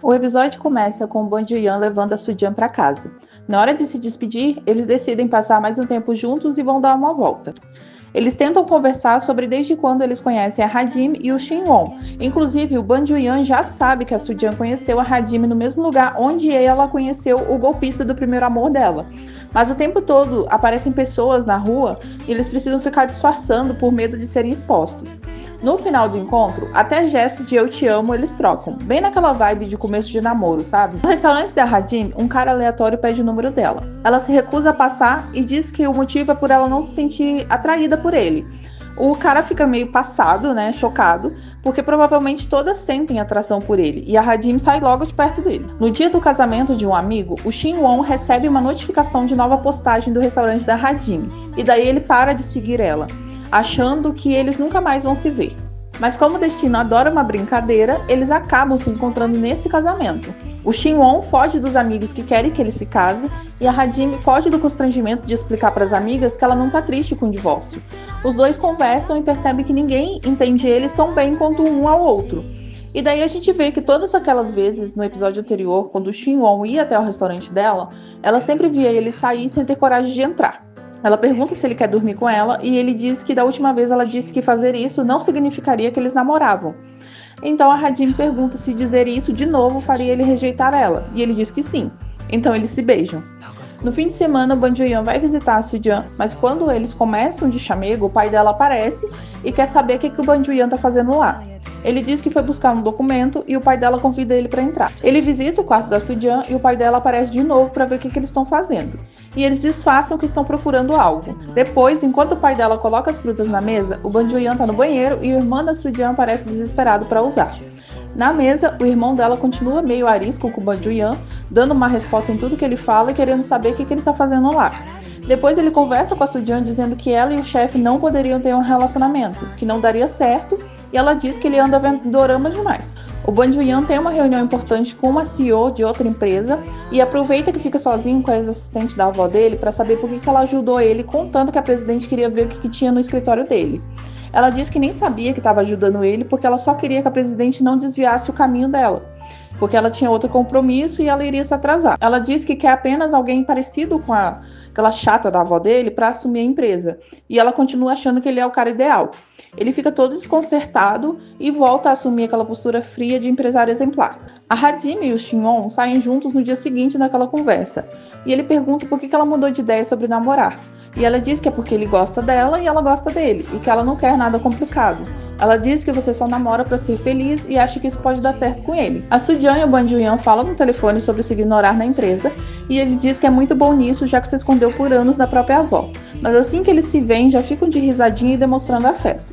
O episódio começa com o Ban Ju-yeon levando a Soo-jeon para casa. Na hora de se despedir, eles decidem passar mais um tempo juntos e vão dar uma volta. Eles tentam conversar sobre desde quando eles conhecem a Hadim e o Shin-won. Inclusive, o Ban Ju-yeon já sabe que a Soo-jeon conheceu a Hadim no mesmo lugar onde ela conheceu o golpista do primeiro amor dela. Mas o tempo todo aparecem pessoas na rua e eles precisam ficar disfarçando por medo de serem expostos. No final do encontro, até gesto de eu te amo eles trocam, bem naquela vibe de começo de namoro, sabe? No restaurante da Hadim, um cara aleatório pede o número dela. Ela se recusa a passar e diz que o motivo é por ela não se sentir atraída por ele. O cara fica meio passado, né, chocado, porque provavelmente todas sentem atração por ele, e a Hadim sai logo de perto dele. No dia do casamento de um amigo, o Shin-won recebe uma notificação de nova postagem do restaurante da Hadim, e daí ele para de seguir ela, achando que eles nunca mais vão se ver. Mas como o destino adora uma brincadeira, eles acabam se encontrando nesse casamento. O Shin-won foge dos amigos que querem que ele se case, e a Hadim foge do constrangimento de explicar para as amigas que ela não tá triste com o divórcio. Os dois conversam e percebem que ninguém entende eles tão bem quanto um ao outro. E daí a gente vê que todas aquelas vezes no episódio anterior, quando o Shin-won ia até o restaurante dela, ela sempre via ele sair sem ter coragem de entrar. Ela pergunta se ele quer dormir com ela e ele diz que da última vez ela disse que fazer isso não significaria que eles namoravam. Então a Hadim pergunta se dizer isso de novo faria ele rejeitar ela, e ele diz que sim. Então eles se beijam. No fim de semana, o Ban Ju-yeon vai visitar a Soo-jeon, mas quando eles começam de chamego, o pai dela aparece e quer saber o que o Ban Ju-yeon tá fazendo lá. Ele diz que foi buscar um documento e o pai dela convida ele para entrar. Ele visita o quarto da Soo-jeon e o pai dela aparece de novo para ver o que eles estão fazendo. E eles disfarçam que estão procurando algo. Depois, enquanto o pai dela coloca as frutas na mesa, o Ban Ju-yeon tá no banheiro e o irmão da Soo-jeon aparece desesperado para usar. Na mesa, o irmão dela continua meio arisco com o Ban Ju-yeon, dando uma resposta em tudo que ele fala e querendo saber o que ele tá fazendo lá. Depois ele conversa com a Soo-jeon dizendo que ela e o chefe não poderiam ter um relacionamento, que não daria certo, e ela diz que ele anda vendo dorama demais. O Ban Ju-yeon tem uma reunião importante com uma CEO de outra empresa e aproveita que fica sozinho com a ex-assistente da avó dele para saber por que ela ajudou ele, contando que a presidente queria ver o que tinha no escritório dele. Ela diz que nem sabia que estava ajudando ele porque ela só queria que a presidente não desviasse o caminho dela, porque ela tinha outro compromisso e ela iria se atrasar. Ela diz que quer apenas alguém parecido com aquela chata da avó dele para assumir a empresa, e ela continua achando que ele é o cara ideal. Ele fica todo desconcertado e volta a assumir aquela postura fria de empresário exemplar. A Hadim e o Shin-won saem juntos no dia seguinte daquela conversa, e ele pergunta por que ela mudou de ideia sobre namorar. E ela diz que é porque ele gosta dela e ela gosta dele, e que ela não quer nada complicado. Ela diz que você só namora pra ser feliz e acha que isso pode dar certo com ele. A Soo-jeon e o Ban Ju-yeon falam no telefone sobre se ignorar na empresa, e ele diz que é muito bom nisso, já que se escondeu por anos da própria avó. Mas assim que eles se veem, já ficam de risadinha e demonstrando afeto.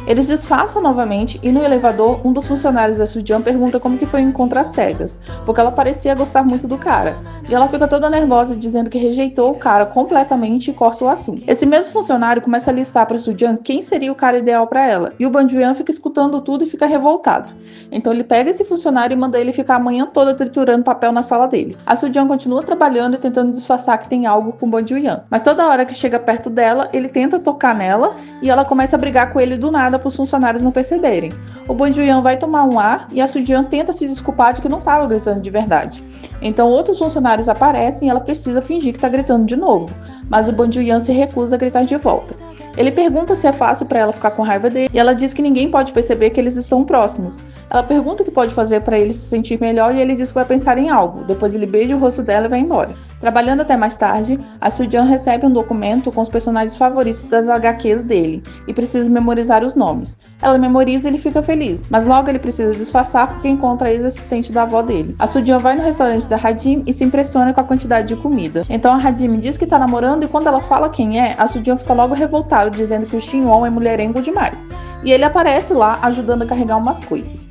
Eles disfarçam novamente e no elevador, um dos funcionários da Soo-jeon pergunta como que foi o encontro às cegas, porque ela parecia gostar muito do cara. E ela fica toda nervosa dizendo que rejeitou o cara completamente e corta o assunto. Esse mesmo funcionário começa a listar para Soo-jeon quem seria o cara ideal para ela, e o Ban Ju-yeon fica escutando tudo e fica revoltado. Então ele pega esse funcionário e manda ele ficar a manhã toda triturando papel na sala dele. A Soo-jeon continua trabalhando e tentando disfarçar que tem algo com o Ban Ju-yeon, mas toda hora que chega perto dela, ele tenta tocar nela e ela começa a brigar com ele do nada para os funcionários não perceberem. O Ban Ju-yeon vai tomar um ar e a Soo-jeon tenta se desculpar de que não estava gritando de verdade. Então outros funcionários aparecem e ela precisa fingir que está gritando de novo, mas o Ban Ju-yeon se recusa a gritar de volta. Ele pergunta se é fácil para ela ficar com raiva dele e ela diz que ninguém pode perceber que eles estão próximos. Ela pergunta o que pode fazer para ele se sentir melhor e ele diz que vai pensar em algo. Depois ele beija o rosto dela e vai embora. Trabalhando até mais tarde, a Soo-jeon recebe um documento com os personagens favoritos das HQs dele e precisa memorizar os nomes. Ela memoriza e ele fica feliz, mas logo ele precisa disfarçar porque encontra a ex-assistente da avó dele. A Soo-jeon vai no restaurante da Hadim e se impressiona com a quantidade de comida. Então a Hadim diz que tá namorando e quando ela fala quem é, a Soo-jeon fica logo revoltada, dizendo que o Shin-won é mulherengo demais. E ele aparece lá ajudando a carregar umas coisas.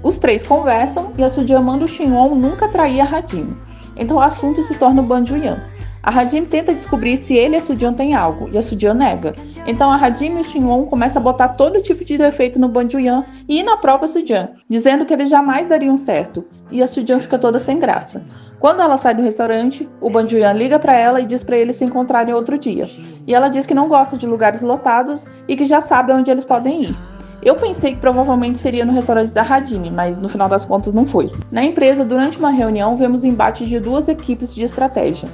Os três conversam e a Soo-jeon manda o Shin-won nunca trair a Hadim. Então o assunto se torna o Ban Ju-yeon. A Hadim tenta descobrir se ele e a Soo-jeon têm algo, e a Soo-jeon nega. Então a Hadim e o Shin-won começam a botar todo tipo de defeito no Ban Ju-yeon e na própria Soo-jeon, dizendo que eles jamais dariam certo, e a Soo-jeon fica toda sem graça. Quando ela sai do restaurante, o Ban Ju-yeon liga para ela e diz para eles se encontrarem outro dia. E ela diz que não gosta de lugares lotados e que já sabe onde eles podem ir. Eu pensei que provavelmente seria no restaurante da Radine, mas no final das contas não foi. Na empresa, durante uma reunião, vemos o embate de duas equipes de estratégia.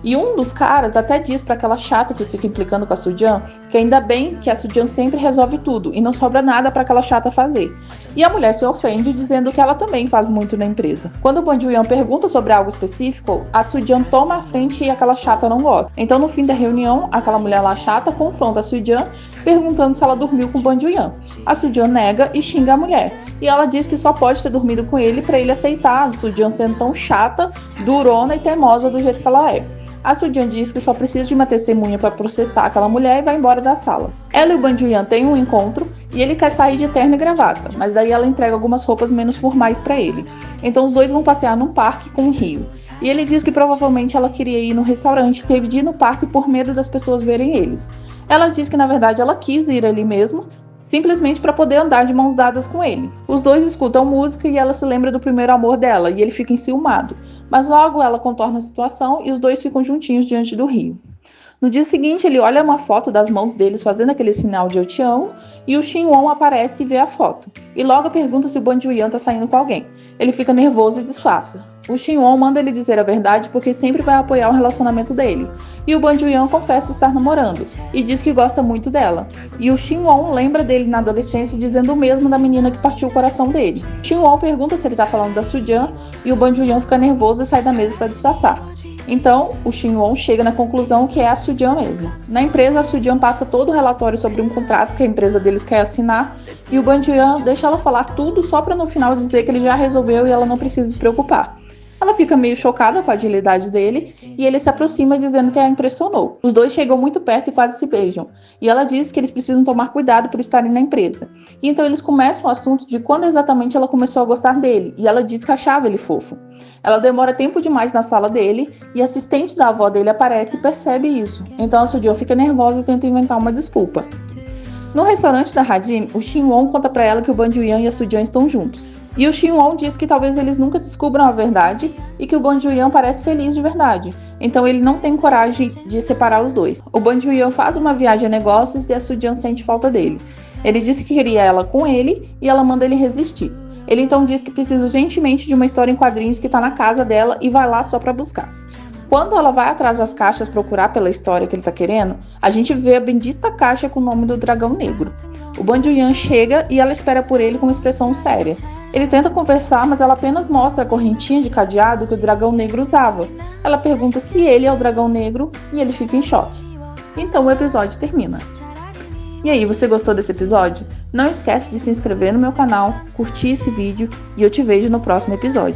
E um dos caras até diz para aquela chata que fica implicando com a Sujan que ainda bem que a Sujan sempre resolve tudo e não sobra nada para aquela chata fazer. E a mulher se ofende dizendo que ela também faz muito na empresa. Quando o Ban Ju-yeon pergunta sobre algo específico, a Sujan toma a frente e aquela chata não gosta. Então no fim da reunião, aquela mulher lá chata confronta a Sujan perguntando se ela dormiu com o Ban Ju-yeon. A Sujan nega e xinga a mulher. E ela diz que só pode ter dormido com ele para ele aceitar a Sujan sendo tão chata, durona e teimosa do jeito que ela é. A Sujan diz que só precisa de uma testemunha para processar aquela mulher e vai embora da sala. Ela e o Ban Ju-yeon têm um encontro e ele quer sair de terno e gravata, mas daí ela entrega algumas roupas menos formais para ele. Então os dois vão passear num parque com o rio. E ele diz que provavelmente ela queria ir no restaurante e teve de ir no parque por medo das pessoas verem eles. Ela diz que na verdade ela quis ir ali mesmo, simplesmente para poder andar de mãos dadas com ele. Os dois escutam música e ela se lembra do primeiro amor dela e ele fica enciumado. Mas logo ela contorna a situação e os dois ficam juntinhos diante do rio. No dia seguinte, ele olha uma foto das mãos deles fazendo aquele sinal de eu te amo e o Shin-won aparece e vê a foto. E logo pergunta se o Ban Ju-yeon tá saindo com alguém. Ele fica nervoso e disfarça. O Shin-won manda ele dizer a verdade porque sempre vai apoiar o relacionamento dele. E o Ban Ju-yeon confessa estar namorando e diz que gosta muito dela. E o Shin-won lembra dele na adolescência dizendo o mesmo da menina que partiu o coração dele. Shin-won pergunta se ele tá falando da Sujan e o Ban Ju-yeon fica nervoso e sai da mesa para disfarçar. Então, o Shin-won chega na conclusão que é a Sujan mesmo. Na empresa, a Sujan passa todo o relatório sobre um contrato que a empresa deles quer assinar e o Ban Ju-yeon deixa ela falar tudo só para no final dizer que ele já resolveu e ela não precisa se preocupar. Ela fica meio chocada com a agilidade dele e ele se aproxima dizendo que a impressionou. Os dois chegam muito perto e quase se beijam. E ela diz que eles precisam tomar cuidado por estarem na empresa. E então eles começam o assunto de quando exatamente ela começou a gostar dele. E ela diz que achava ele fofo. Ela demora tempo demais na sala dele e a assistente da avó dele aparece e percebe isso. Então a Sujan fica nervosa e tenta inventar uma desculpa. No restaurante da Radine, o Shin-won conta pra ela que o Ban Ju-yeon e a Sujan estão juntos. E o Shin-won diz que talvez eles nunca descubram a verdade e que o Ban Ju-yeon parece feliz de verdade. Então ele não tem coragem de separar os dois. O Ban Ju-yeon faz uma viagem a negócios e a Sujan sente falta dele. Ele disse que queria ela com ele e ela manda ele resistir. Ele então diz que precisa urgentemente de uma história em quadrinhos que está na casa dela e vai lá só para buscar. Quando ela vai atrás das caixas procurar pela história que ele tá querendo, a gente vê a bendita caixa com o nome do dragão negro. O Ban Ju-yeon chega e ela espera por ele com uma expressão séria. Ele tenta conversar, mas ela apenas mostra a correntinha de cadeado que o dragão negro usava. Ela pergunta se ele é o dragão negro e ele fica em choque. Então o episódio termina. E aí, você gostou desse episódio? Não esquece de se inscrever no meu canal, curtir esse vídeo e eu te vejo no próximo episódio.